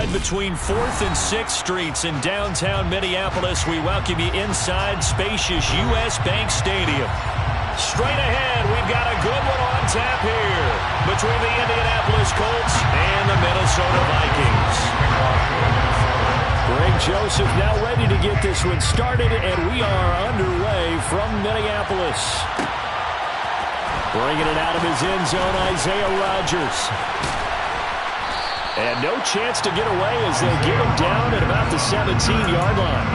Right between 4th and 6th Streets in downtown Minneapolis, we welcome you inside spacious U.S. Bank Stadium. Straight ahead, we've got a good one on tap here between the Indianapolis Colts and the Minnesota Vikings. Greg Joseph now ready to get this one started, and we are underway from Minneapolis. Bringing it out of his end zone, Isaiah Rodgers. And no chance to get away as they get him down at about the 17-yard line.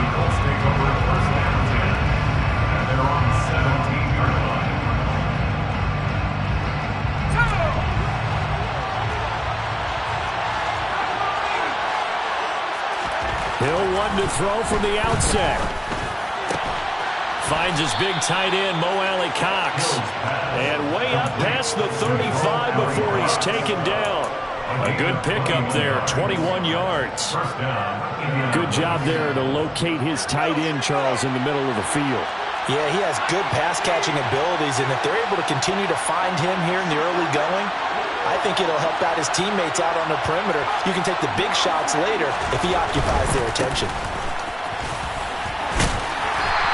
He'll want to throw from the outset. Finds his big tight end, Mo Alley-Cox. And way up past the 35 before he's taken down. A good pickup there, 21 yards. Good job there to locate his tight end, Charles, in the middle of the field. Yeah, he has good pass-catching abilities, and if they're able to continue to find him here in the early going, I think it'll help out his teammates out on the perimeter. You can take the big shots later if he occupies their attention.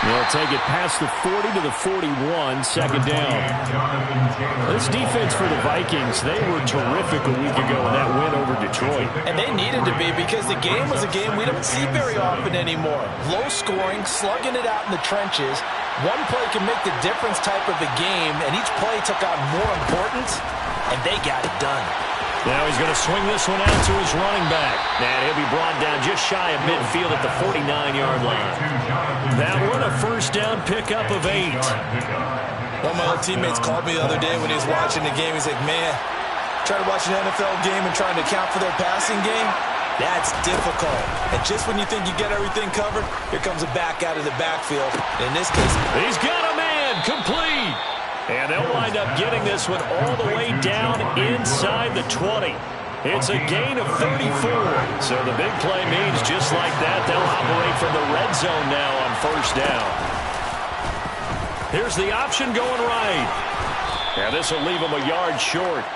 They'll take it past the 40 to the 41, second down. This defense for the Vikings, they were terrific a week ago in that win over Detroit. And they needed to be because the game was a game we don't see very often anymore. Low scoring, slugging it out in the trenches. One play can make the difference type of a game, and each play took on more importance, and they got it done. Now he's going to swing this one out to his running back. And he'll be brought down just shy of midfield at the 49-yard line. That one a first down pickup of 8. One of my old teammates called me the other day when he was watching the game. He's like, man, trying to watch an NFL game and trying to account for their passing game, that's difficult. And just when you think you get everything covered, here comes a back out of the backfield. In this case, he's got a man complete. And they'll wind up getting this one all the way down inside the 20. It's a gain of 34. So the big play means just like that, they'll operate from the red zone now on first down. Here's the option going right. And this will leave him a yard short.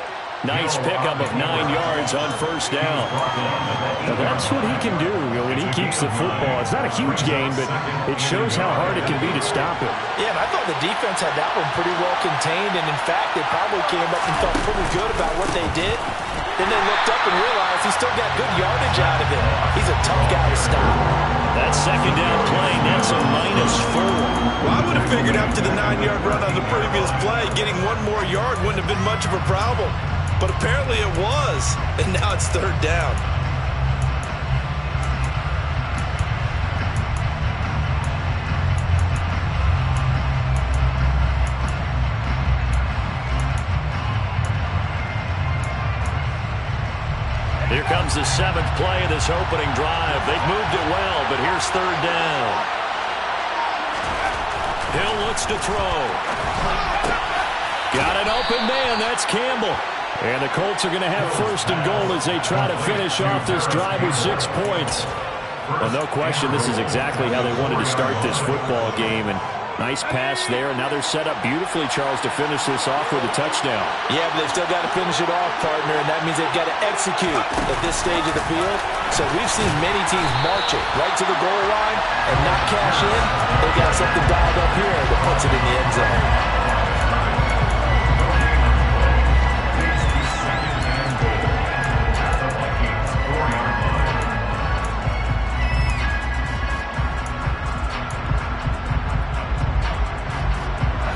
Nice pickup of 9 yards on first down. Now that's what he can do when he keeps the football. It's not a huge gain, but it shows how hard it can be to stop it. Yeah, and I thought the defense had that one pretty well contained, and in fact, they probably came up and felt pretty good about what they did. Then they looked up and realized he still got good yardage out of it. He's a tough guy to stop. That second down play, that's a -4. Well, I would have figured after the 9-yard run on the previous play, getting one more yard wouldn't have been much of a problem. But apparently it was, and now it's third down. Here comes the 7th play of this opening drive. They've moved it well, but here's third down. Hill looks to throw. Got an open man, that's Campbell. And the Colts are going to have first and goal as they try to finish off this drive with 6 points. Well, no question, this is exactly how they wanted to start this football game. And nice pass there. And now they're set up beautifully, Charles, to finish this off with a touchdown. Yeah, but they've still got to finish it off, partner. And that means they've got to execute at this stage of the field. So we've seen many teams march it right to the goal line and not cash in. They've got something dialed up here that puts it in the end zone.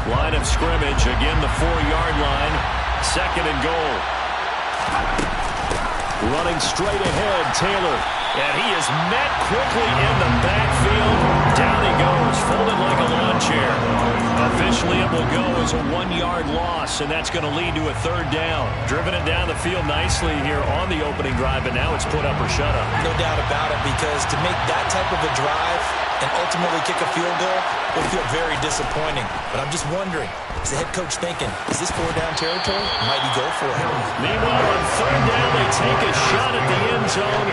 Line of scrimmage, again the 4-yard line, second and goal. Running straight ahead, Taylor, and he is met quickly in the backfield. Down he goes, folded like a lawn chair. Officially it will go as a 1-yard loss, and that's going to lead to a third down. Driven it down the field nicely here on the opening drive, but now it's put up or shut up. No doubt about it, because to make that type of a drive and ultimately kick a field goal would feel very disappointing. But I'm just wondering, is the head coach thinking, is this 4-down territory? Might he go for it? Meanwhile, on third down, they take a shot at the end zone,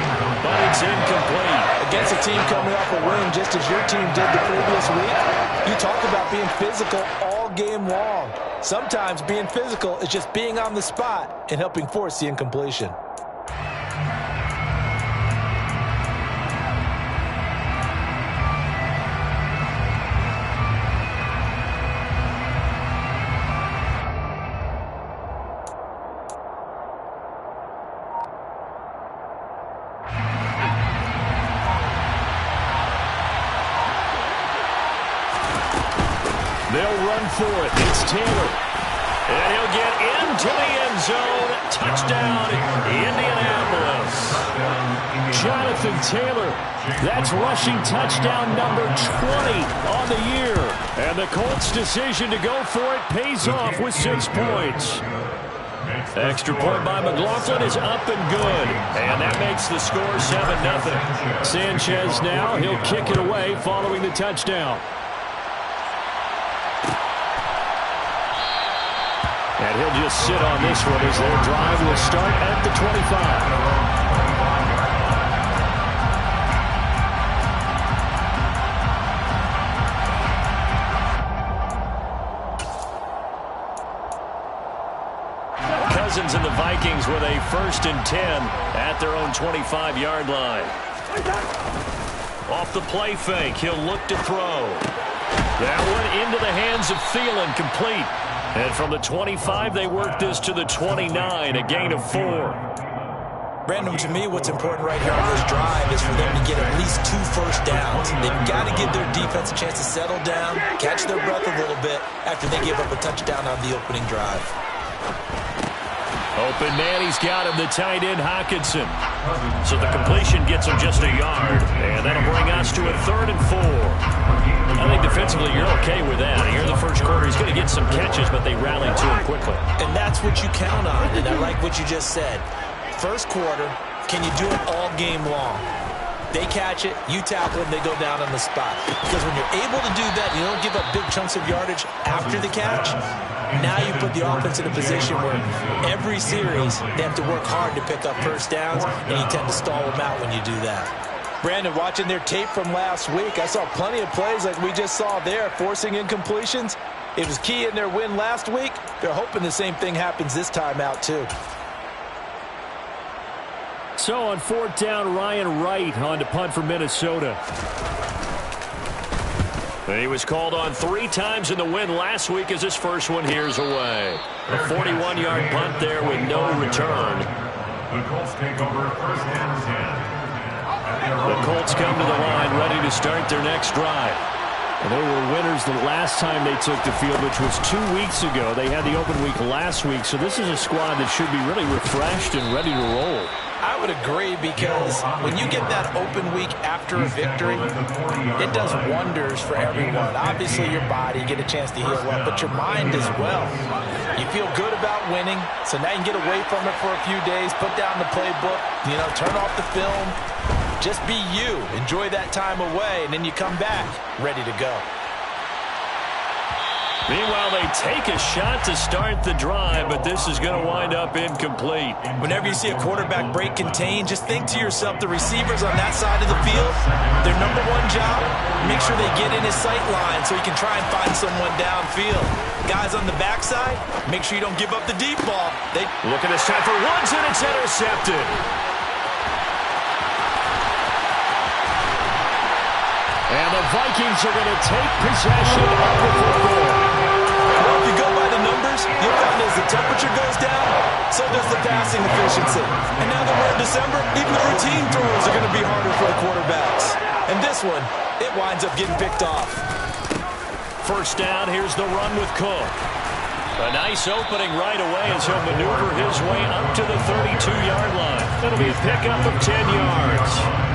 but it's incomplete. Against a team coming off a win, just as your team did the previous week, you talk about being physical all game long. Sometimes being physical is just being on the spot and helping force the incompletion. They'll run for it. It's Taylor. And he'll get into the end zone. Touchdown, Indianapolis. Jonathan Taylor. That's rushing touchdown number 20 on the year. And the Colts' decision to go for it pays off with 6 points. Extra point by McLaughlin is up and good. And that makes the score 7-0. Sanchez now, he'll kick it away following the touchdown. And he'll just sit on this one as their drive will start at the 25. Cousins and the Vikings with a 1st and 10 at their own 25-yard line. Off the play fake, he'll look to throw. That one into the hands of Thielen, complete. And from the 25, they work this to the 29, a gain of 4. Brandon, to me, what's important right here on this drive is for them to get at least 2 first downs. They've got to give their defense a chance to settle down, catch their breath a little bit after they give up a touchdown on the opening drive. Open man, he's got him, the tight end, Hockenson. So the completion gets him just a yard, and that'll bring us to a 3rd and 4. I think defensively you're okay with that. Here in the first quarter, he's going to get some catches, but they rallied to him quickly. And that's what you count on, and I like what you just said. First quarter, can you do it all game long? They catch it, you tackle them, they go down on the spot. Because when you're able to do that, you don't give up big chunks of yardage after the catch. Now you put the offense in a position where every series they have to work hard to pick up first downs, and you tend to stall them out when you do that. Brandon, watching their tape from last week, I saw plenty of plays like we just saw there, forcing incompletions. It was key in their win last week. They're hoping the same thing happens this time out, too. So on 4th down, Ryan Wright on to punt for Minnesota. He was called on 3 times in the win last week as his first one here's away. A 41-yard punt there with no return. The Colts take over 1st and 10. The Colts come to the line ready to start their next drive. And they were winners the last time they took the field, which was 2 weeks ago. They had the open week last week, so this is a squad that should be really refreshed and ready to roll. I would agree, because when you get that open week after a victory, it does wonders for everyone. Obviously, your body, you get a chance to heal up, but your mind as well. You feel good about winning, so now you can get away from it for a few days, put down the playbook, turn off the film. Just be you. Enjoy that time away, and then you come back ready to go. Meanwhile, they take a shot to start the drive, but this is going to wind up incomplete. Whenever you see a quarterback break contain, just think to yourself, the receivers on that side of the field, their number one job, make sure they get in his sight line so he can try and find someone downfield. Guys on the backside, make sure you don't give up the deep ball. Look at this time for Woods, and it's intercepted. And the Vikings are going to take possession of the football. Well, if you go by the numbers, you'll find as the temperature goes down, so does the passing efficiency. And now that we're in December, even the routine throws are going to be harder for the quarterbacks. And this one, it winds up getting picked off. First down, here's the run with Cook. A nice opening right away as he'll maneuver his way up to the 32-yard line. It'll be a pickup of 10 yards.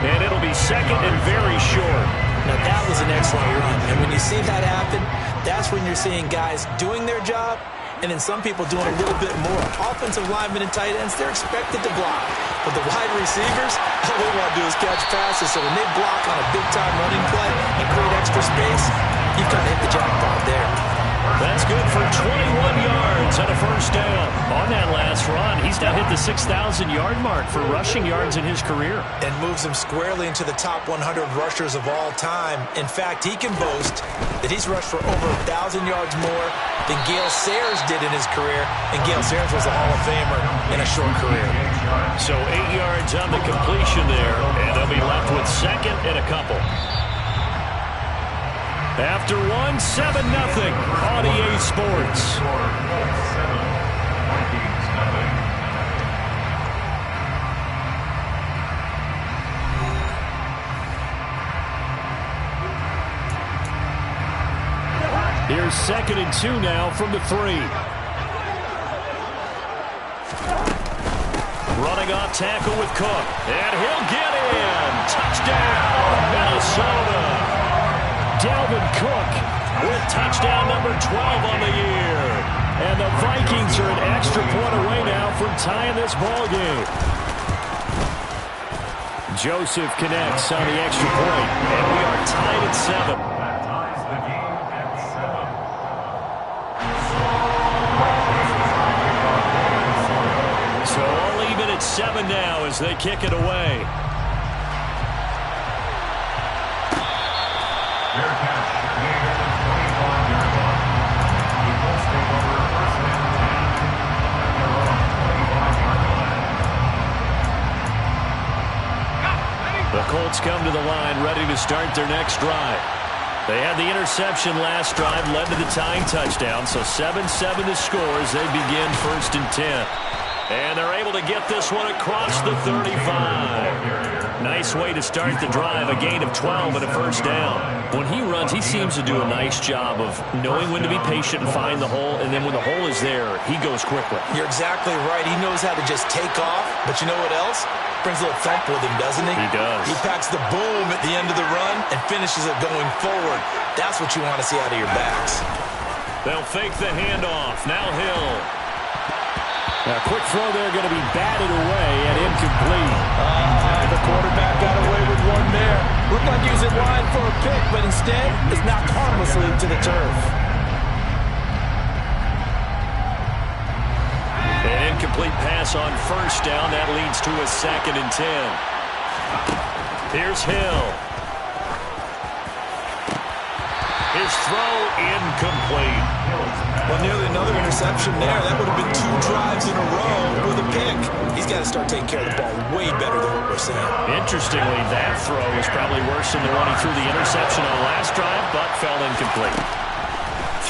And it'll be 2nd and very short. Now, that was an excellent run. And when you see that happen, that's when you're seeing guys doing their job and then some people doing a little bit more. Offensive linemen and tight ends, they're expected to block. But the wide receivers, all they want to do is catch passes. So when they block on a big-time running play and create extra space, you've kind of hit the jackpot there. That's good for 21 yards and a first down. On that last run, he's now hit the 6,000-yard mark for rushing yards in his career. And moves him squarely into the top 100 rushers of all time. In fact, he can boast that he's rushed for over 1,000 yards more than Gale Sayers did in his career. And Gale Sayers was a Hall of Famer in a short career. So 8 yards on the completion there, and they'll be left with 2nd and a couple. After 1, 7-0 on EA Sports. Here's 2nd and 2 now from the 3. Running off tackle with Cook. And he'll get in. Touchdown, Minnesota. Dalvin Cook with touchdown number 12 on the year. And the Vikings are an extra point away now from tying this ball game. Joseph connects on the extra point, and we are tied at 7. That ties the game at 7. So all even at 7 now as they kick it away. Fair catch made at the 25-yard line. The Colts take over 1st and 10 at their own 25-yard line. The Colts come to the line ready to start their next drive. They had the interception last drive, led to the tying touchdown, so 7-7 the score as they begin 1st and 10. And they're able to get this one across the 35. Nice way to start the drive, a gain of 12 and a 1st down. When he runs, he seems to do a nice job of knowing when to be patient and find the hole, and then when the hole is there, he goes quickly. You're exactly right. He knows how to just take off, but you know what else? Brings a little thump with him, doesn't he? He does. He packs the boom at the end of the run and finishes it going forward. That's what you want to see out of your backs. They'll fake the handoff. Now Hill. A quick throw there going to be batted away and incomplete. The quarterback got away with one there. Looked like he was in line for a pick, but instead is knocked harmlessly to the turf. An incomplete pass on 1st down. That leads to a 2nd and 10. Here's Hill. His throw incomplete. Well, nearly another interception there. That would have been 2 drives in a row with a pick. He's got to start taking care of the ball way better than what we're seeing. Interestingly, that throw was probably worse than the one he threw the interception on last drive, but fell incomplete.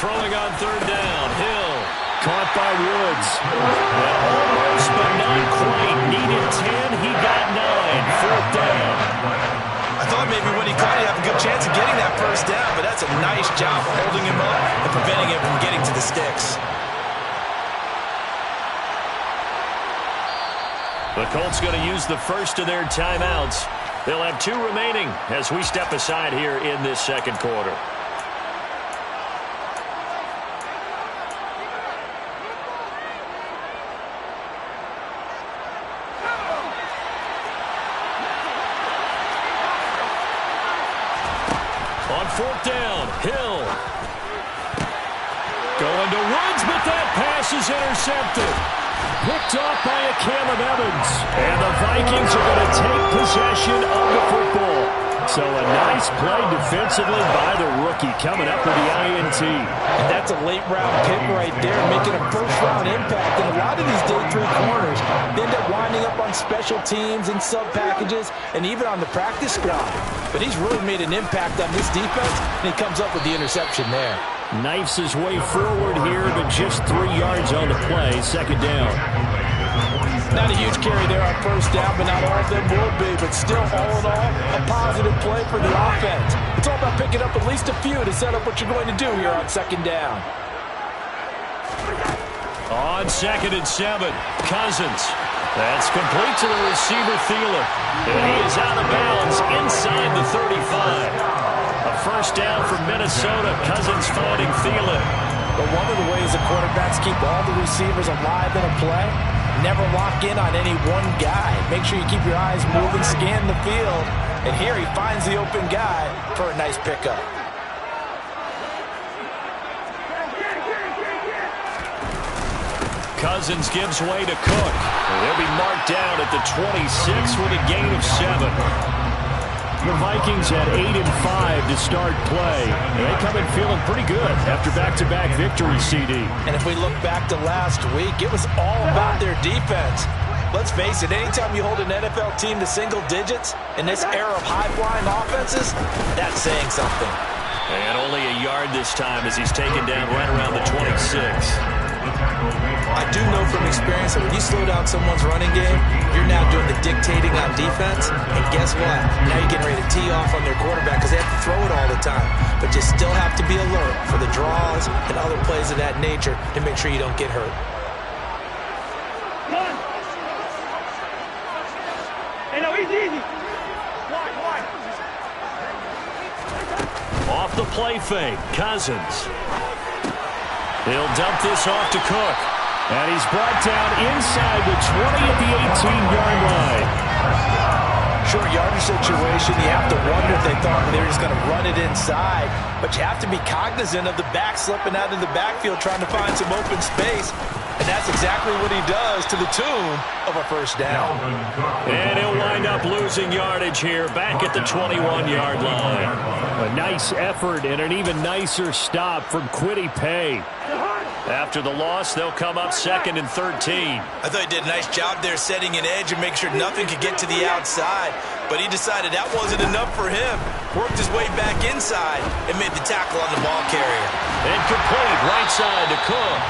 Throwing on 3rd down. Hill. Caught by Woods. Well, almost, but not quite. Needed 10. He got 9. 4th down. I thought maybe when he caught it, he'd have a good chance of getting that 1st down, but that's a nice job holding him up and preventing him from getting to the sticks. The Colts going to use the first of their timeouts. They'll have 2 remaining as we step aside here in this 2nd quarter. On 4th down, Hill. Going to Woods, but that pass is intercepted. Picked off by a Caleb Evans. And the Vikings are going to take possession of the football. So a nice play defensively by the rookie coming up with the INT. And that's a late-round pick right there, making a first-round impact. And a lot of these day 3 corners, they end up winding up on special teams and sub-packages and even on the practice squad. But he's really made an impact on this defense, and he comes up with the interception there. Knifes his way forward here, but just 3 yards on the play. 2nd down. Not a huge carry there on 1st down, but not all of them will be. But still, all in all, a positive play for the offense. It's all about picking up at least a few to set up what you're going to do here on 2nd down. On 2nd and 7, Cousins. That's complete to the receiver, Thielen. And he is out of bounds inside the 35. A 1st down for Minnesota. Cousins finding Thielen. But one of the ways the quarterbacks keep all the receivers alive in a play, never lock in on any one guy. Make sure you keep your eyes moving, scan the field. And here he finds the open guy for a nice pickup. Cousins gives way to Cook. And he'll be marked down at the 26 with a gain of 7. The Vikings had 8 and 5 to start play. And they come in feeling pretty good after back-to-back victories, CD. And if we look back to last week, it was all about their defense. Let's face it, anytime you hold an NFL team to single digits in this era of high-flying offenses, that's saying something. And only a yard this time as he's taken down right around the 26. I do know from experience that when you slow down someone's running game, you're now doing the dictating on defense. And guess what? Now you're getting ready to tee off on their quarterback because they have to throw it all the time. But you still have to be alert for the draws and other plays of that nature to make sure you don't get hurt. Off the play fake, Cousins. He'll dump this off to Cook. And he's brought down inside the 20 at the 18-yard line. Short yardage situation, you have to wonder if they thought they were just going to run it inside. But you have to be cognizant of the back slipping out in the backfield trying to find some open space. And that's exactly what he does to the tune of a first down. And he'll wind up losing yardage here back at the 21-yard line. A nice effort and an even nicer stop from Kwity Paye. After the loss, they'll come up 2nd and 13. I thought he did a nice job there setting an edge and making sure nothing could get to the outside. But he decided that wasn't enough for him. Worked his way back inside and made the tackle on the ball carrier. Incomplete, right side to Cook.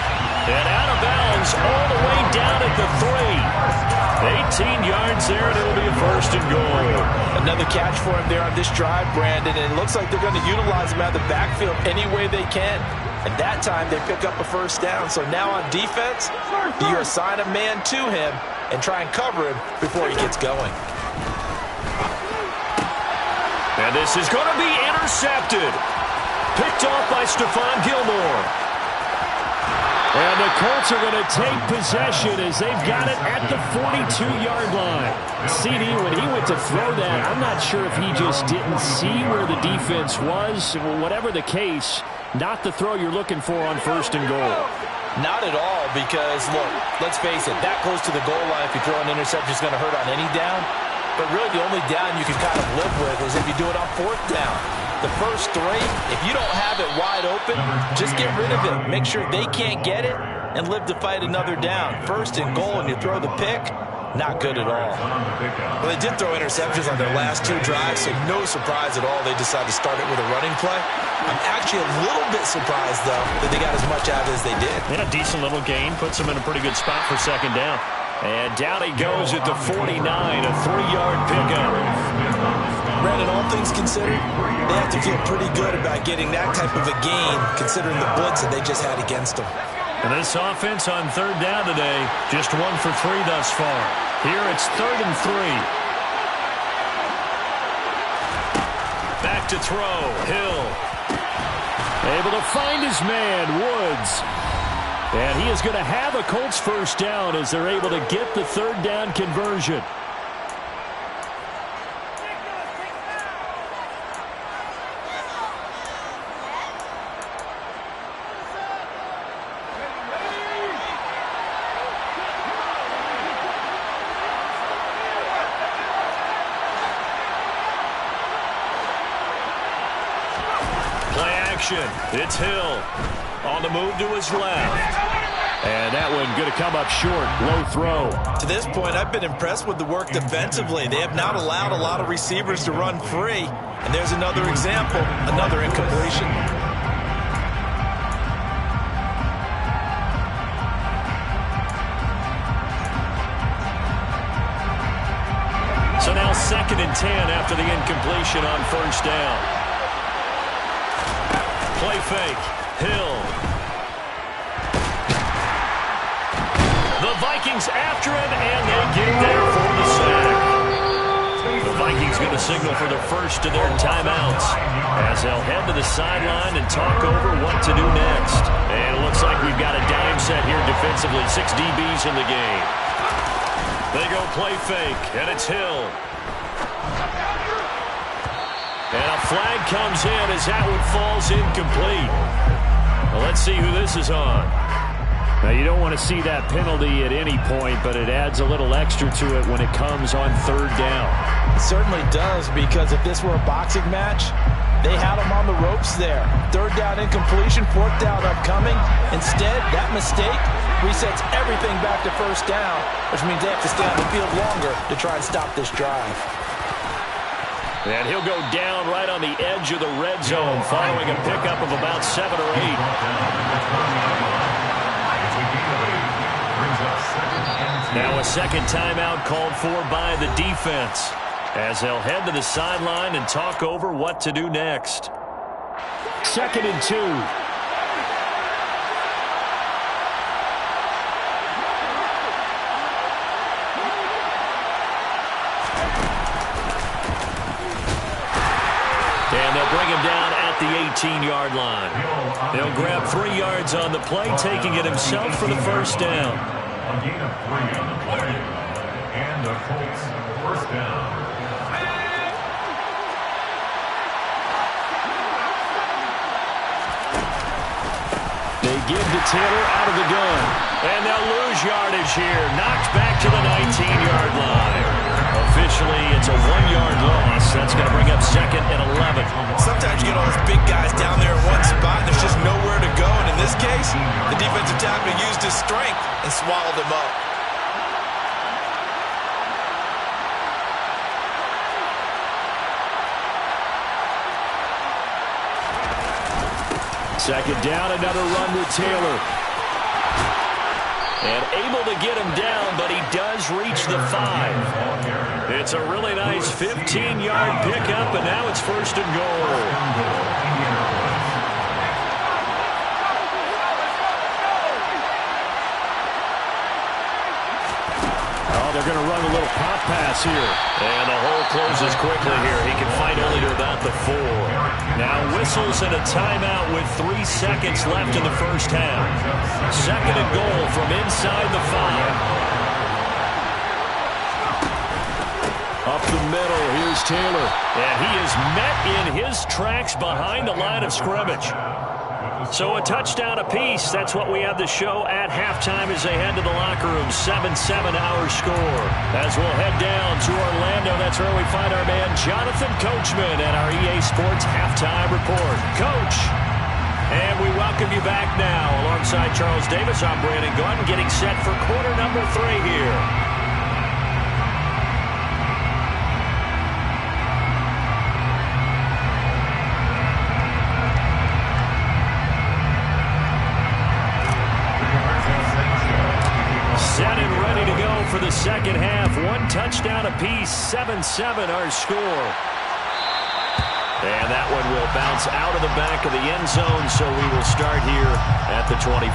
And out of bounds all the way down at the 3. 18 yards there, and it'll be a 1st and goal. Another catch for him there on this drive, Brandon, and it looks like they're going to utilize him out of the backfield any way they can. And that time, they pick up a first down. So now on defense, you assign a man to him and try and cover him before he gets going. And this is going to be intercepted. Picked off by Stephon Gilmore. And the Colts are going to take possession as they've got it at the 42-yard line. CD, when he went to throw that, I'm not sure if he just didn't see where the defense was. Whatever the case, not the throw you're looking for on 1st and goal. Not at all, because, look, let's face it, that close to the goal line, if you throw an interception, is going to hurt on any down. But really, the only down you can kind of live with is if you do it on 4th down. The first 3, if you don't have it wide open, just get rid of it. Make sure they can't get it and live to fight another down. 1st and goal, and you throw the pick, not good at all. Well, they did throw interceptions on their last 2 drives, so no surprise at all they decided to start it with a running play. I'm actually a little bit surprised, though, that they got as much out as they did. And a decent little gain puts them in a pretty good spot for 2nd down. And down he goes at the 49, a 3-yard pickup. Brandon, all things considered, they have to feel pretty good about getting that type of a gain, considering the blitz that they just had against them. And this offense on 3rd down today, just 1 for 3 thus far. Here it's 3rd and 3. Back to throw, Hill. Able to find his man, Woods. And he is going to have a Colts first down as they're able to get the 3rd down conversion. Play action. It's Hill. On the move to his left. And that one going to come up short. Low throw. To this point, I've been impressed with the work defensively. They have not allowed a lot of receivers to run free. And there's another example, another incompletion. So now 2nd and 10 after the incompletion on 1st down. Play fake. Hill. The Vikings after him, and they get there for the sack. The Vikings going to signal for the first of their timeouts as they'll head to the sideline and talk over what to do next. And it looks like we've got a dime set here defensively. 6 DBs in the game. They go play fake, and it's Hill. And a flag comes in as that one falls incomplete. Well, let's see who this is on. Now, you don't want to see that penalty at any point, but it adds a little extra to it when it comes on 3rd down. It certainly does, because if this were a boxing match, they had him on the ropes there. 3rd down incompletion, 4th down upcoming. Instead, that mistake resets everything back to 1st down, which means they have to stay on the field longer to try and stop this drive. And he'll go down right on the edge of the red zone following a pickup of about 7 or 8. Now a second timeout called for by the defense, as they'll head to the sideline and talk over what to do next. 2nd and 2. And they'll bring him down at the 18-yard line. He'll grab 3 yards on the play, taking it himself for the first down. A gain of 3 on the play. And the Colts first down. They give to Taylor out of the gun. And they'll lose yardage here. Knocked back to the 19-yard line. Officially, it's a 1-yard loss. That's going to bring up 2nd and 11. Sometimes you get all those big guys down there in one spot, and there's just nowhere to go. And in this case, the defensive tackle used his strength and swallowed him up. Second down, another run with Taylor. And able to get him down, but he does reach the 5. It's a really nice 15-yard pickup, and now it's 1st and goal. They're going to run a little pop pass here. And the hole closes quickly here. He can fight only to about the 4. Now whistles and a timeout with 3 seconds left in the first half. 2nd and goal from inside the 5. Up the middle, here's Taylor. And he is met in his tracks behind the line of scrimmage. So a touchdown apiece. That's what we have to show at halftime as they head to the locker room. 7-7 our score. As we'll head down to Orlando, that's where we find our man Jonathan Coachman at our EA Sports Halftime Report. Coach, and we welcome you back now. Alongside Charles Davis, I'm Brandon Gunn, getting set for quarter number 3 here. Set and ready to go for the second half. 1 touchdown apiece, 7-7 our score. And that one will bounce out of the back of the end zone, so we will start here at the 25.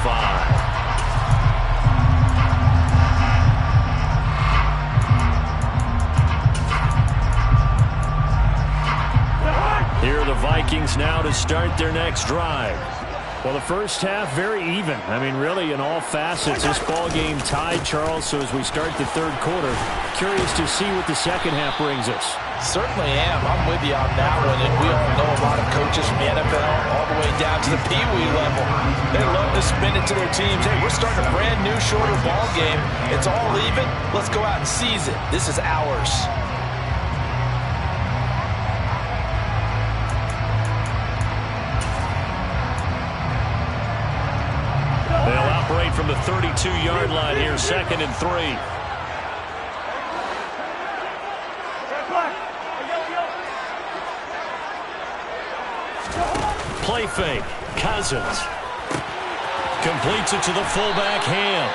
Here are the Vikings now to start their next drive. Well, the first half, very even. I mean, really, in all facets, this ball game tied, Charles. So as we start the third quarter, curious to see what the second half brings us. Certainly am. I'm with you on that one. And we all know a lot of coaches from the NFL all the way down to the Pee-wee level. They love to spin it to their teams. Hey, we're starting a brand new, shorter ball game. It's all even. Let's go out and seize it. This is ours. They'll operate from the 32-yard line here, 2nd and 3. Play fake. Cousins completes it to the fullback Ham.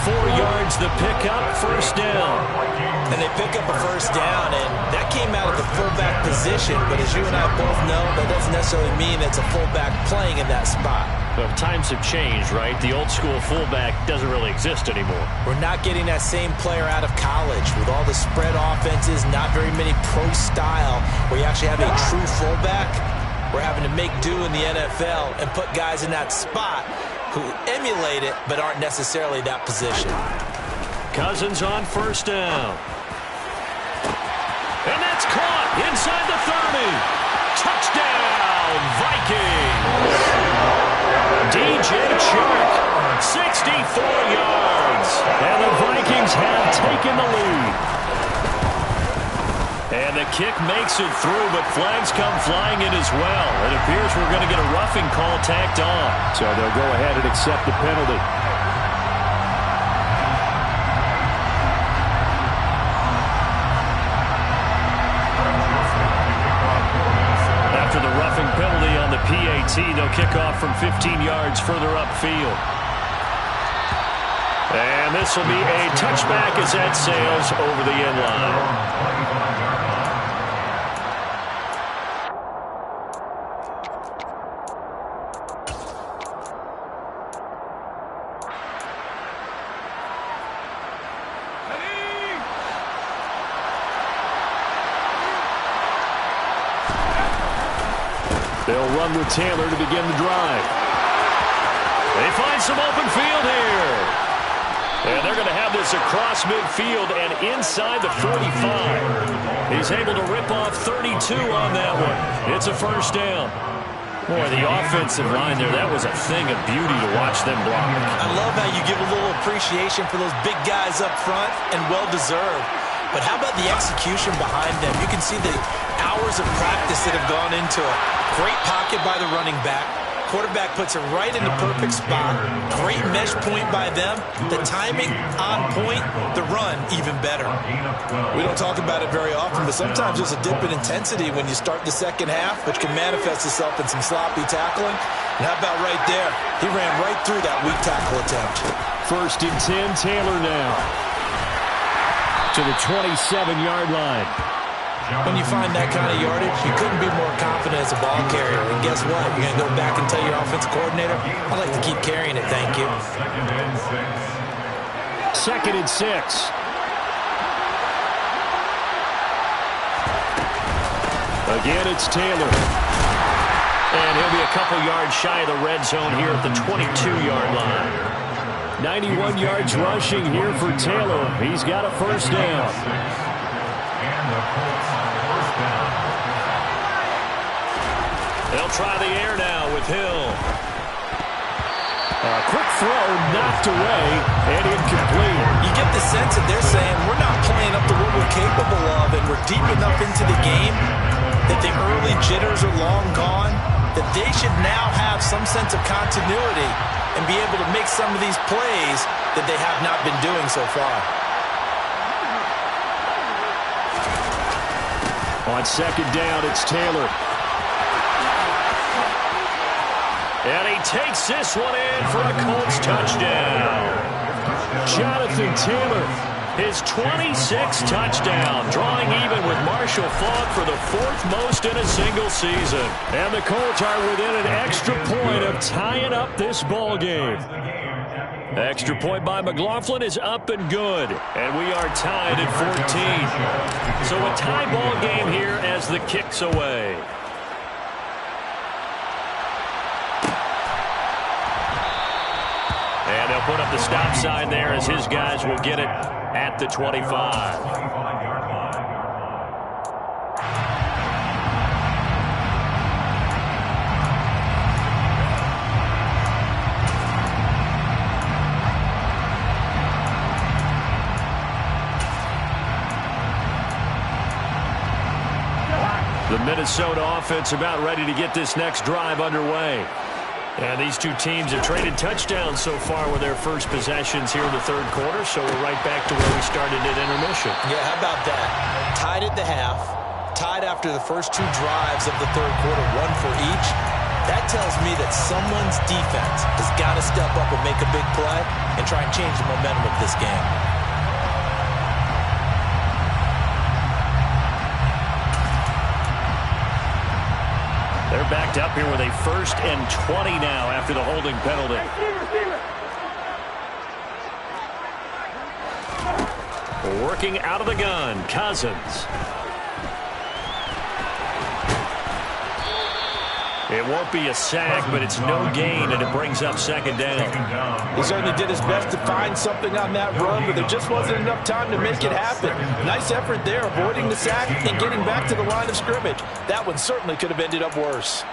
4 yards the pickup, first down. And they pick up a first down, and that came out of the fullback position. But as you and I both know, that doesn't necessarily mean it's a fullback playing in that spot. But times have changed, right? The old school fullback doesn't really exist anymore. We're not getting that same player out of college with all the spread offenses, not very many pro style, where you actually have a true fullback. We're having to make do in the NFL and put guys in that spot who emulate it but aren't necessarily that position. Cousins on first down. And that's caught inside the 30. Touchdown, Vikings. DJ Chark, 64 yards. And the Vikings have taken the lead. And the kick makes it through, but flags come flying in as well. It appears we're going to get a roughing call tacked on. So they'll go ahead and accept the penalty. After the roughing penalty on the PAT, they'll kick off from 15 yards further upfield. And this will be a touchback as that sails over the end line. They'll run with Taylor to begin the drive. They find some open field here. And they're going to have this across midfield and inside the 45. He's able to rip off 32 on that one. It's a first down. Boy, the offensive line there, that was a thing of beauty to watch them block. I love how you give a little appreciation for those big guys up front, and well-deserved. But how about the execution behind them? You can see the hours of practice that have gone into it. Great pocket by the running back. Quarterback puts it right in the perfect spot. Great mesh point by them. The timing on point. The run even better. We don't talk about it very often, but sometimes there's a dip in intensity when you start the second half, which can manifest itself in some sloppy tackling. And how about right there? He ran right through that weak tackle attempt. 1st and 10, Taylor now to the 27-yard line. When you find that kind of yardage, you couldn't be more confident as a ball carrier. And guess what? You're going to go back and tell your offensive coordinator, I'd like to keep carrying it, thank you. 2nd and 6. Again, it's Taylor. And he'll be a couple yards shy of the red zone here at the 22-yard line. 91 yards rushing here for Taylor. He's got a first down. And the Colts first down. They'll try the air now with Hill. A quick throw knocked away and incomplete. You get the sense that they're saying we're not playing up to what we're capable of, and we're deep enough into the game that the early jitters are long gone, that they should now have some sense of continuity and be able to make some of these plays that they have not been doing so far. On 2nd down, it's Taylor. And he takes this one in for a Colts touchdown. Jonathan Taylor, his 26th touchdown, drawing even with Marshall Faulk for the 4th most in a single season. And the Colts are within an extra point of tying up this ball game. Extra point by McLaughlin is up and good. And we are tied at 14. So a tie ball game here as the kick's away. And they'll put up the stop sign there as his guys will get it at the 25. The Minnesota offense about ready to get this next drive underway. And these two teams have traded touchdowns so far with their first possessions here in the 3rd quarter, so we're right back to where we started at intermission. Yeah, how about that? Tied at the half, tied after the first 2 drives of the 3rd quarter, 1 for each. That tells me that someone's defense has got to step up and make a big play and try and change the momentum of this game. They're backed up here with a 1st and 20 now after the holding penalty. Working out of the gun, Cousins. It won't be a sack, but it's no gain, and it brings up 2nd down. He certainly did his best to find something on that run, but there just wasn't enough time to make it happen. Nice effort there, avoiding the sack and getting back to the line of scrimmage. That one certainly could have ended up worse.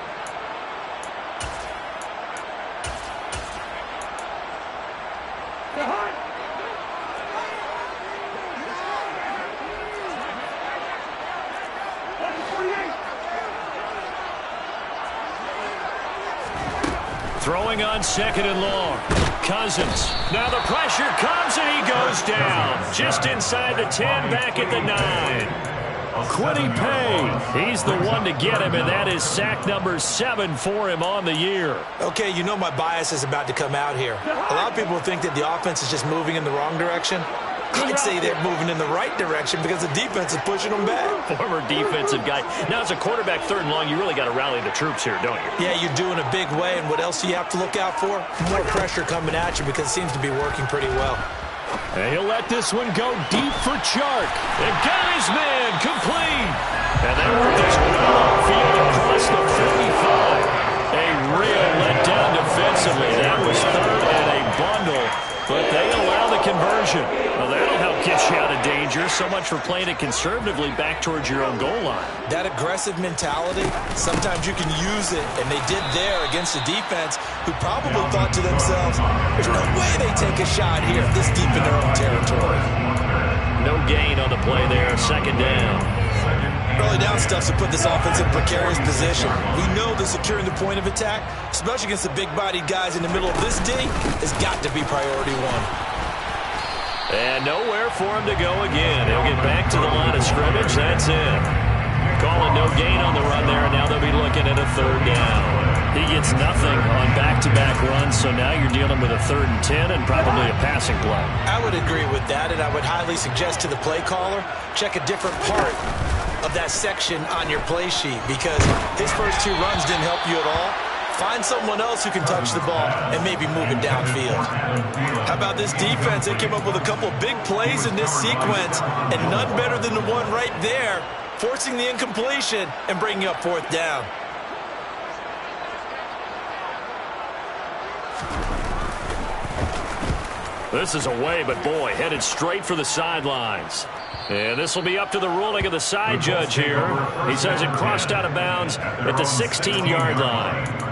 Throwing on 2nd and long. Cousins. Now the pressure comes and he goes down. Just inside the 10, back at the 9. Quiddy Pay. He's the one to get him, and that is sack number 7 for him on the year. Okay, you know my bias is about to come out here. A lot of people think that the offense is just moving in the wrong direction. I'd say they're moving in the right direction because the defense is pushing them back. Former defensive guy. Now, as a quarterback, 3rd and long, you really got to rally the troops here, don't you? Yeah, you do in a big way, and what else do you have to look out for? More pressure coming at you because it seems to be working pretty well. And he'll let this one go deep for Chark. And got his man complete. And they work this well upfield across the 45. A real letdown defensively. That was 3rd and a bundle, but they allow the conversion. Well, that'll help get you out of danger. So much for playing it conservatively back towards your own goal line. That aggressive mentality, sometimes you can use it, and they did there against a defense who probably thought to themselves, there's no way they take a shot here this deep in their own territory. No gain on the play there, 2nd down. Early down stuff to put this offense in precarious position. We know that securing the point of attack, especially against the big-bodied guys in the middle of this D, has got to be priority 1. And nowhere for him to go again. He'll get back to the line of scrimmage. That's it. Calling no gain on the run there, and now they'll be looking at a 3rd down. He gets nothing on back-to-back runs, so now you're dealing with a 3rd and 10 and probably a passing play. I would agree with that, and I would highly suggest to the play caller, check a different part of that section on your play sheet because his first 2 runs didn't help you at all. Find someone else who can touch the ball and maybe move it downfield. How about this defense? They came up with a couple big plays in this sequence, and none better than the one right there, forcing the incompletion and bringing up 4th down. This is away, but boy, headed straight for the sidelines. And this will be up to the ruling of the side judge here. He says it crossed out of bounds at the 16-yard line.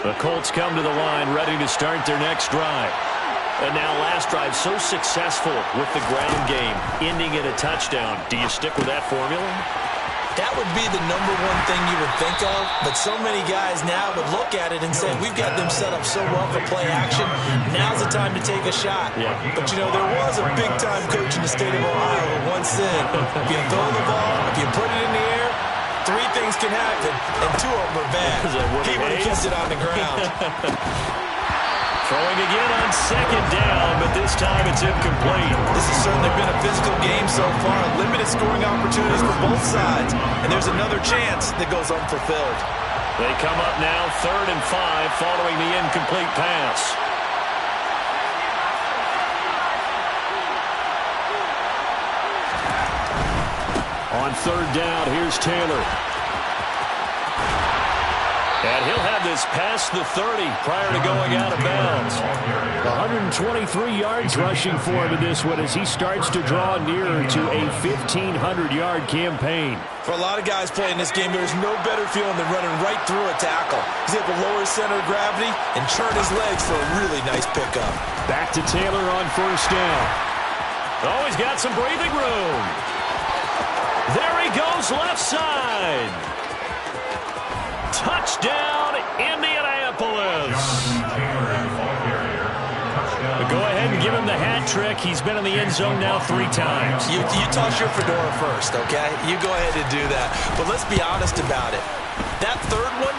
The Colts come to the line ready to start their next drive. And now last drive so successful with the ground game, ending in a touchdown. Do you stick with that formula? That would be the number 1 thing you would think of, but so many guys now would look at it and say, we've got them set up so well for play action, now's the time to take a shot. Yeah. But, you know, there was a big-time coach in the state of Ohio who once said, if you throw the ball, if you put it in the air, 3 things can happen, and 2 of them are bad. He would have kept it on the ground. Throwing again on 2nd down, but this time it's incomplete. This has certainly been a physical game so far. Limited scoring opportunities for both sides. And there's another chance that goes unfulfilled. They come up now 3rd and 5 following the incomplete pass. On 3rd down, here's Taylor. And he'll have this past the 30 prior to going out of bounds. 123 yards rushing for him in this one as he starts to draw nearer to a 1,500-yard campaign. For a lot of guys playing this game, there's no better feeling than running right through a tackle. He's able to lower his center of gravity and churn his legs for a really nice pickup. Back to Taylor on 1st down. Oh, he's got some breathing room. There he goes left side. Touchdown, Indianapolis. Go ahead and give him the hat trick. He's been in the end zone now 3 times. You toss your fedora first, okay? You go ahead and do that. But let's be honest about it. That 3rd one,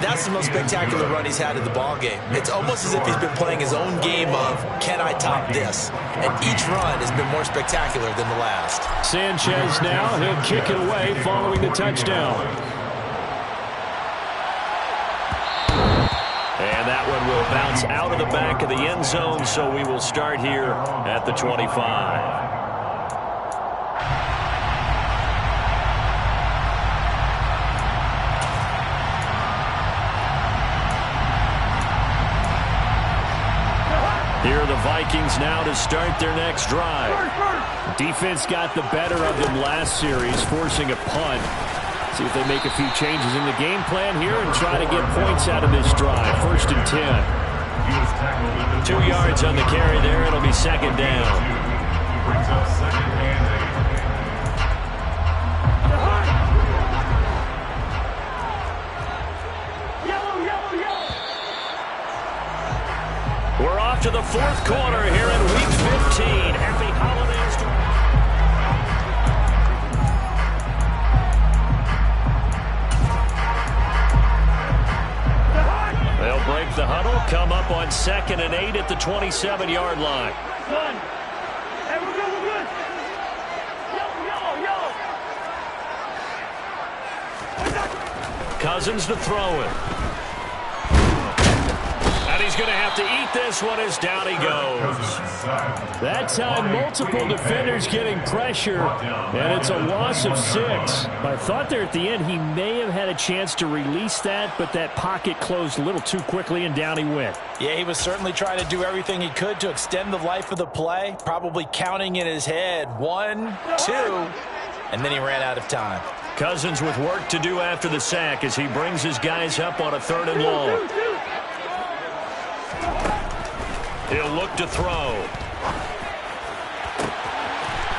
that's the most spectacular run he's had in the ballgame. It's almost as if he's been playing his own game of, can I top this? And each run has been more spectacular than the last. Sanchez now, he'll kick it away following the touchdown. And that one will bounce out of the back of the end zone, so we will start here at the 25. Here are the Vikings now to start their next drive. Defense got the better of them last series, forcing a punt. See if they make a few changes in the game plan here and try to get points out of this drive. 1st and 10. 2 yards on the carry there. It'll be 2nd down. Brings up 2nd and 8. We're off to the 4th quarter here in Week 15. Happy holidays. up on 2nd and 8 at the 27-yard line. Hey, we're good, we're good. Yo. Cousins to throw it. And he's going to have to eat this one as down he goes. That time, multiple defenders getting pressure, and it's a loss of 6. I thought there at the end he may have had a chance to release that, but that pocket closed a little too quickly, and down he went. Yeah, he was certainly trying to do everything he could to extend the life of the play, probably counting in his head 1, 2, and then he ran out of time. Cousins with work to do after the sack as he brings his guys up on a 3rd and long. He'll look to throw.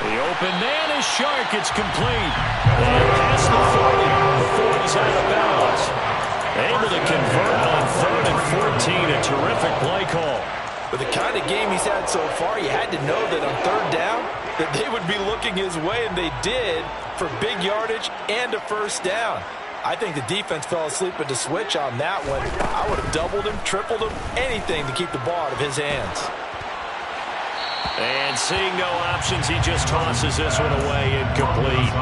The open man is Shark. It's complete. And past the 40 before he's out of bounds. Able to convert on 3rd and 14. A terrific play call. With the kind of game he's had so far, you had to know that on 3rd down that they would be looking his way, and they did, for big yardage and a 1st down. I think the defense fell asleep at the switch on that one. I would have doubled him, tripled him, anything to keep the ball out of his hands. And seeing no options, he just tosses this one away, incomplete.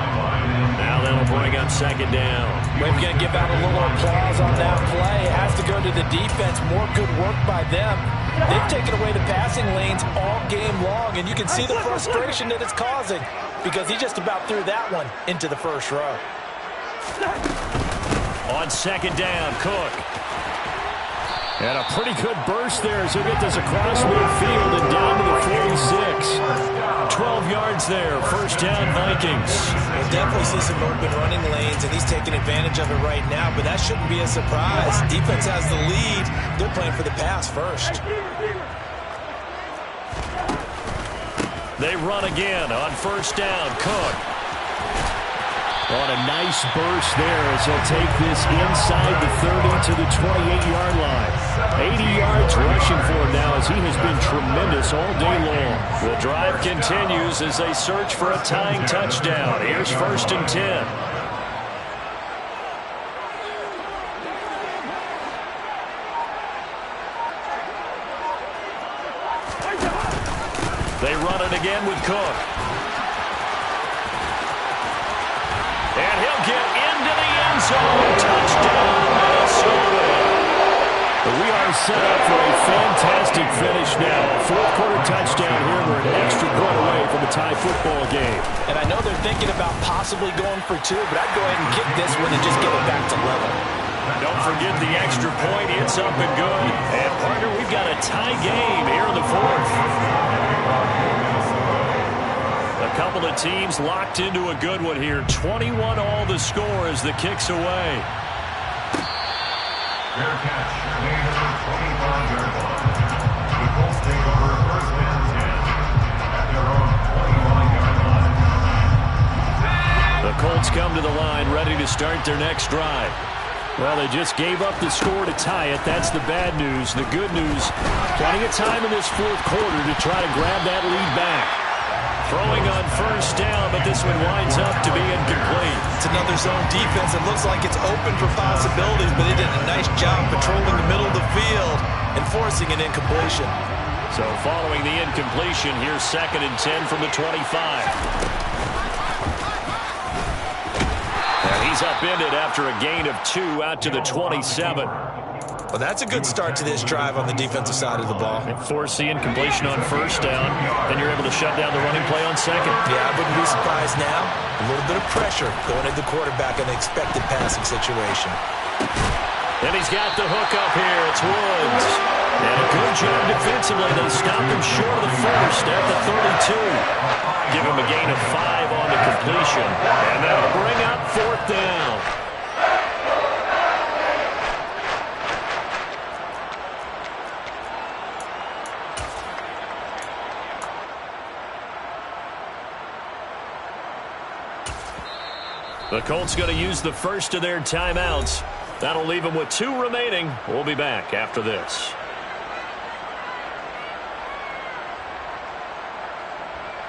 Now that'll bring up 2nd down. We're going to give out a little applause on that play. It has to go to the defense. More good work by them. They've taken away the passing lanes all game long, and you can see the frustration that it's causing because he just about threw that one into the 1st row. On 2nd down, Cook. And a pretty good burst there as he'll get this across midfield and down to the 46. 12 yards there, 1st down Vikings. We'll definitely see some open running lanes, and he's taking advantage of it right now, but that shouldn't be a surprise. Defense has the lead. They're playing for the pass first. They run again on 1st down, Cook. On a nice burst there as he'll take this inside the 30 to the 28-yard line. 80 yards rushing for him now as he has been tremendous all day long. The drive continues as they search for a tying touchdown. Here's 1st and 10. They run it again with Cook. And he'll get into the end zone. Touchdown, Minnesota. We are set up for a fantastic finish now. 4th quarter touchdown here. We're an extra point away from a tie football game. And I know they're thinking about possibly going for 2, but I'd go ahead and kick this one and just get it back to level. Don't forget the extra point. It's up and good. And, partner, we've got a tie game here in the 4th. A couple of teams locked into a good one here. 21 all the score as the kick's away. Fair catch, made at the 25-yard line. The Colts take over 1st and 10 at their own 21-yard line. The Colts come to the line ready to start their next drive. Well, they just gave up the score to tie it. That's the bad news. The good news, plenty of time in this 4th quarter to try to grab that lead back. Throwing on 1st down, but this one winds up to be incomplete. It's another zone defense. It looks like it's open for possibilities, but they did a nice job patrolling the middle of the field and forcing an incompletion. So following the incompletion, here's 2nd and 10 from the 25. And he's upended after a gain of 2 out to the 27. Well, that's a good start to this drive on the defensive side of the ball. And force the incompletion on 1st down. Then you're able to shut down the running play on 2nd. Yeah, I wouldn't be surprised now. A little bit of pressure going at the quarterback in an expected passing situation. And he's got the hook up here. It's Woods. And a good job defensively. They stop him short of the 1st at the 32. Give him a gain of 5 on the completion. And that'll bring up 4th down. The Colts going to use the first of their timeouts. That'll leave them with 2 remaining. We'll be back after this.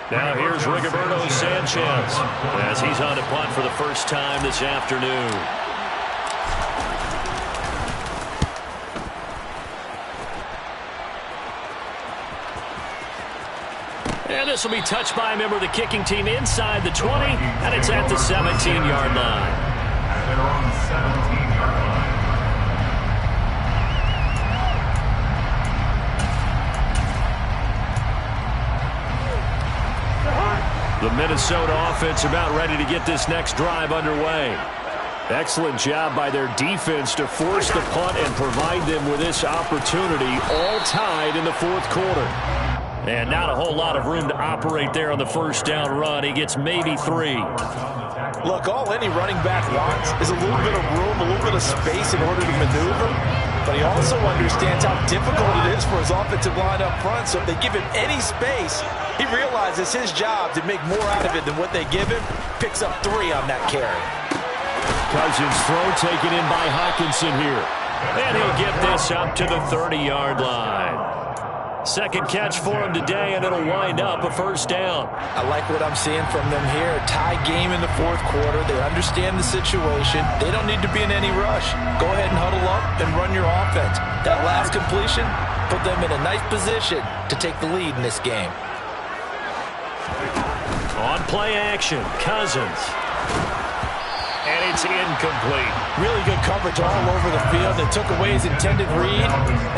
Now here's Rigoberto Sanchez as he's on to punt for the first time this afternoon. And this will be touched by a member of the kicking team inside the 20, and it's at the 17-yard line. They're on the 17-yard line. The Minnesota offense about ready to get this next drive underway. Excellent job by their defense to force the punt and provide them with this opportunity, all tied in the fourth quarter. And not a whole lot of room to operate there on the first down run. He gets maybe 3. Look, all any running back wants is a little bit of room, a little bit of space in order to maneuver. But he also understands how difficult it is for his offensive line up front. So if they give him any space, he realizes his job to make more out of it than what they give him. Picks up 3 on that carry. Cousins' throw taken in by Hawkinson here. And he'll get this up to the 30-yard line. Second catch for him today, and it'll wind up a first down. I like what I'm seeing from them here. Tie game in the fourth quarter. They understand the situation. They don't need to be in any rush. Go ahead and huddle up and run your offense. That last completion put them in a nice position to take the lead in this game. On play action, Cousins. And it's incomplete. Really good coverage all over the field. They took away his intended read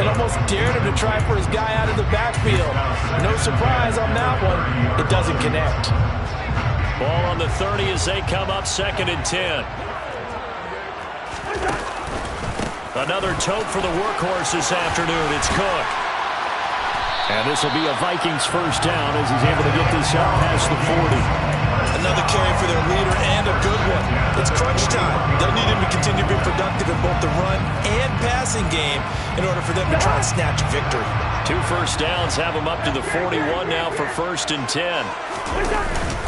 and almost dared him to try for his guy out of the backfield. No surprise on that one. It doesn't connect. Ball on the 30 as they come up 2nd and 10. Another tote for the workhorse this afternoon. It's Cook. And this will be a Vikings first down as he's able to get this out past the 40. Another carry for their leader and a good one. It's crunch time. They'll need him to continue to be productive in both the run and passing game in order for them to try and snatch a victory. 2 first downs have them up to the 41 now for 1st and 10.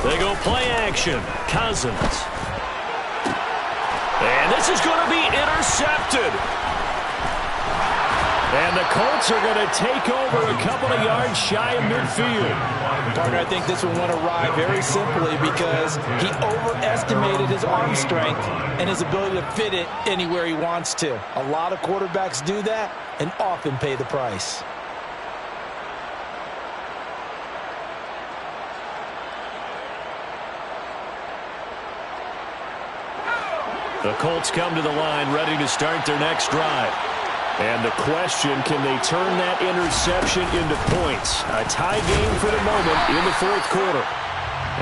They go play action. Cousins. And this is going to be intercepted. And the Colts are going to take over a couple of yards shy of midfield. Partner, I think this one went awry very simply because he overestimated his arm strength and his ability to fit it anywhere he wants to. A lot of quarterbacks do that and often pay the price. The Colts come to the line ready to start their next drive. And the question, can they turn that interception into points? A tie game for the moment in the fourth quarter.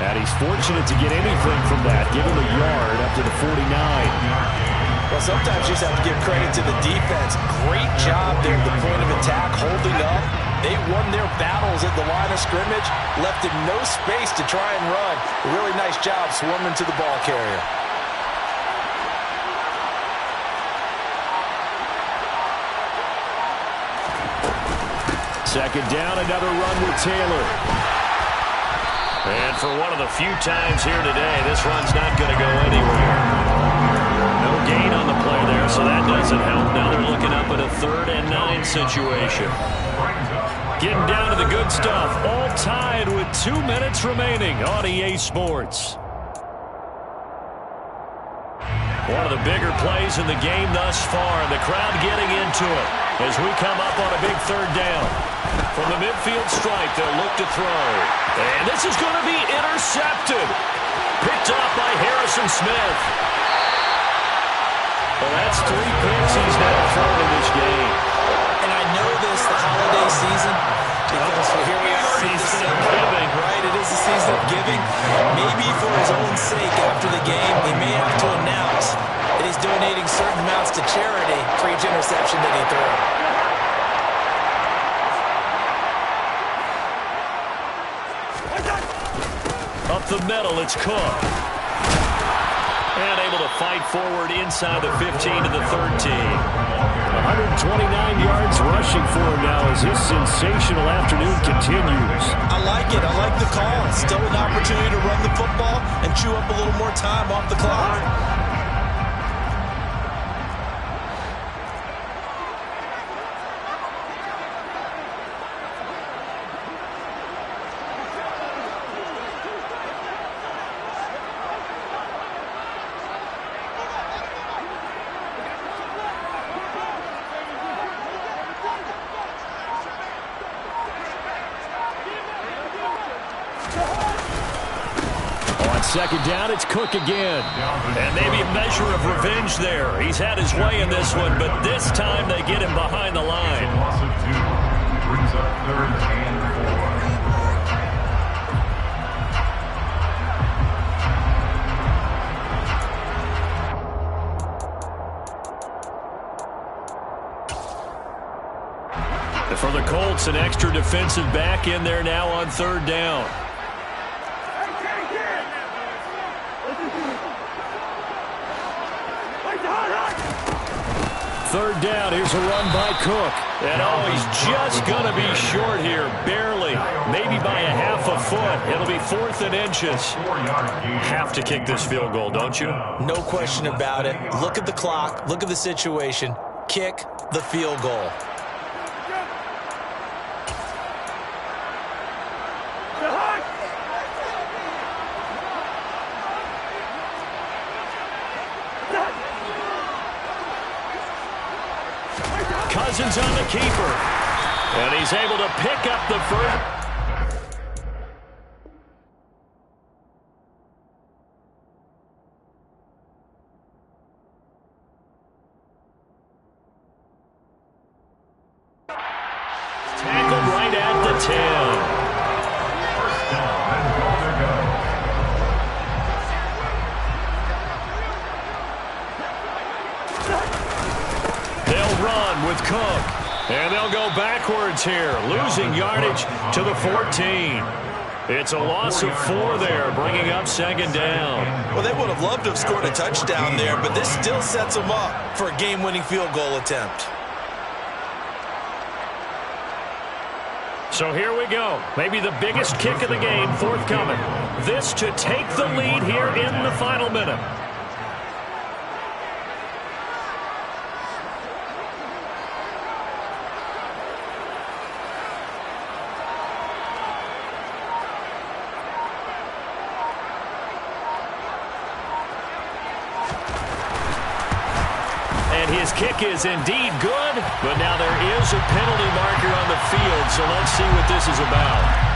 And he's fortunate to get anything from that. Give him a yard up to the 49. Well, sometimes you just have to give credit to the defense. Great job there at the point of attack, holding up. They won their battles at the line of scrimmage, left him no space to try and run. A really nice job swarming to the ball carrier. Second down, another run with Taylor. And for one of the few times here today, this run's not going to go anywhere. No gain on the play there, so that doesn't help. Now they're looking up at a 3rd and 9 situation. Getting down to the good stuff. All tied with 2 minutes remaining on EA Sports. One of the bigger plays in the game thus far, and the crowd getting into it as we come up on a big 3rd down. From the midfield stripe, they'll look to throw. And this is going to be intercepted. Picked up by Harrison Smith. Well, that's 3 picks he's now thrown in this game. And I know this, the holiday season, because here we are in December, right? It is the season of giving. Maybe for his own sake after the game, he may have to announce that he's donating certain amounts to charity for each interception that he throws. Up the middle, it's Cook. And able to fight forward inside the 15 to the 13. 129 yards rushing for him now as his sensational afternoon continues. I like it. I like the call. Still an opportunity to run the football and chew up a little more time off the clock. second down, it's Cook again. And maybe a measure of revenge there. He's had his way in this one, but this time they get him behind the line. Loss of 2 brings up 3rd and 4. For the Colts, an extra defensive back in there now on 3rd down. Third down, here's a run by Cook. And oh, he's just going to be short here, barely. Maybe by a half a foot. It'll be 4th and inches. Have to kick this field goal, don't you? No question about it. Look at the clock. Look at the situation. Kick the field goal. Cousins on the keeper. And he's able to pick up the first. Tackled right at the 10. First down, and Walter goes. They'll run with Cook. And they'll go backwards here, losing yardage to the 14. It's a loss of 4 there, bringing up 2nd down. Well, they would have loved to have scored a touchdown there, but this still sets them up for a game-winning field goal attempt. So here we go. Maybe the biggest kick of the game forthcoming. This to take the lead here in the final minute. His kick is indeed good, but now there is a penalty marker on the field, so let's see what this is about.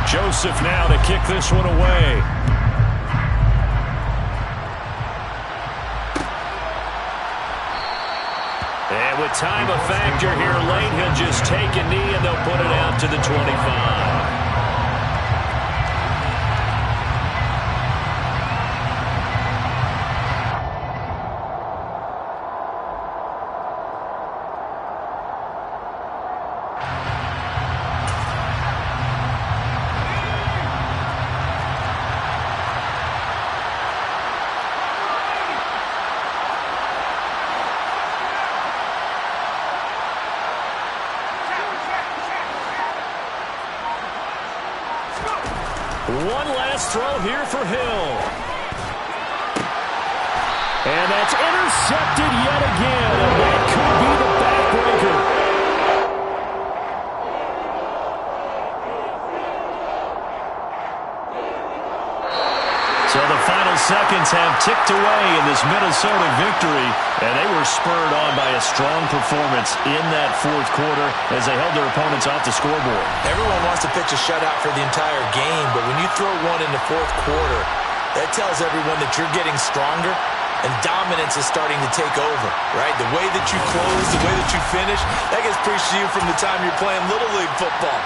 Joseph now to kick this one away. And with time a factor here late, he'll just take a knee and they'll put it out to the 25. One last throw here for Hill. And that's intercepted yet again. And that could be the backbreaker. So the final seconds have ticked away in this Minnesota victory, and they were spurred on by a strong performance in that 4th quarter as they held their opponents off the scoreboard. Everyone wants to pitch a shutout for the entire game, but when you throw one in the 4th quarter, that tells everyone that you're getting stronger and dominance is starting to take over, right? The way that you close, the way that you finish, that gets preached to you from the time you're playing Little League football.